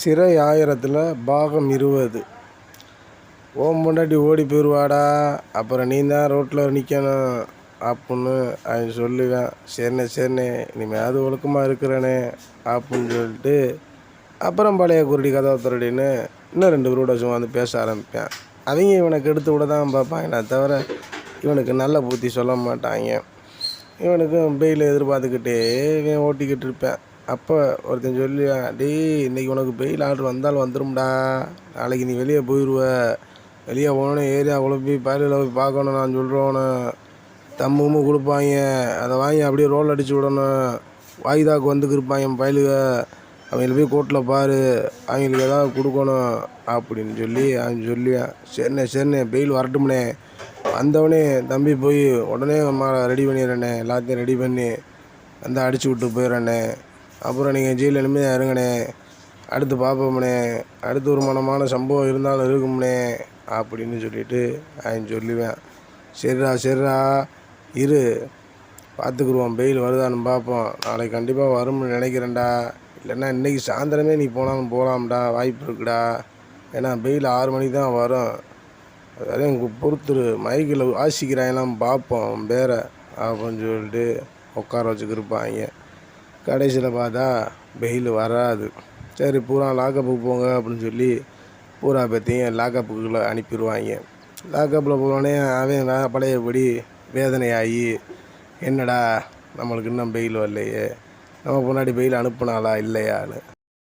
சிறை 1000ல் பாகம் 20. உன் பொண்டாட்டி ஓடி போயிடுவாடா, அப்புறம் நீ தான் ரோட்டில் நிற்கணும் அப்புடின்னு அவன் சொல்லுவேன். சரிண்ணே இனிமேல் ஒழுக்கமாக இருக்கிறேனே அப்புடின்னு சொல்லிட்டு அப்புறம் பழைய குருடி கதவை திறடின்னு இன்னும் 2 பேரோட வந்து பேச ஆரம்பிப்பேன். அவங்க இவனுக்கு எடுத்து விட தான் பார்ப்பாங்க தவிர இவனுக்கு நல்ல புத்தி சொல்ல மாட்டாங்க. இவனுக்கும் பெயில் எதிர்பார்த்துக்கிட்டே இவன் ஓட்டிக்கிட்டு இருப்பேன். அப்போ ஒருத்தன் சொல்லுவேன், டேய் இன்றைக்கி உனக்கு பெயில் ஆர்டர் வந்தாலும் வந்துடும்டா, நாளைக்கு நீ வெளியே போயிடுவ, வெளியே போனோன்னே ஏரியாவுக்குள்ள போய் பயலில் போய் பார்க்கணும், நான் சொல்கிறோன்னு தம்மும் கொடுப்பாங்க, அதை வாங்கி அப்படியே ரோல் அடித்து விடணும், வாய்தாக்கு வந்துக்கு இருப்பாங்க பயலுக, அவங்கள போய் கோர்ட்டில் பாரு, அவங்களுக்கு ஏதாவது கொடுக்கணும் அப்படின்னு சொல்லி அவன் சொல்லுவேன். சரிண்ணே பெயில் வரட்டும்னே, வந்தவொடனே தம்பி போய் உடனே ரெடி பண்ணிடுறேண்ணே, எல்லாத்தையும் ரெடி பண்ணி வந்து அடிச்சு விட்டு போயிடுறேண்ணே, அப்புறம் நீங்கள் ஜெயிலில் நிம்மதியாக இருங்கண்ணே, அடுத்து பார்ப்போம்ண்ணே, அடுத்து ஒரு மனமான சம்பவம் இருந்தாலும் இருக்கும்ண்ணே அப்படின்னு சொல்லிட்டு அவன் சொல்லுவேன். சரிடா இரு பார்த்துக்குருவோம், பெயில் வருதான்னு பார்ப்போம், நாளைக்கு கண்டிப்பாக வரும்னு நினைக்கிறேன்டா, இல்லைன்னா இன்றைக்கி சாயந்தரமே நீ போனாலும் போகலாம்டா, வாய்ப்பு இருக்குடா, ஏன்னா பெயில் 6 மணிக்கு தான் வரும், அதையும் பொறுத்துரு, மைக்கில் வாசிக்கிறாங்களாம் பார்ப்போம் பேர அப்படின்னு சொல்லிட்டு உட்கார வச்சுக்கிருப்பாங்க. கடைசியில் பார்த்தா பெயில் வராது. சரி பூரா லாக்கப்புக்கு போங்க அப்படின்னு சொல்லி பூரா பற்றியும் லாக்கப்புக்குள்ளே அனுப்பிடுவாங்க. லாக்கப்பில் போனோடனே அவன் பழையபடி வேதனையாகி, என்னடா நம்மளுக்கு இன்னும் பெயில் வரலையே, நம்ம முன்னாடி பெயில் அனுப்புனாலா இல்லையான்னு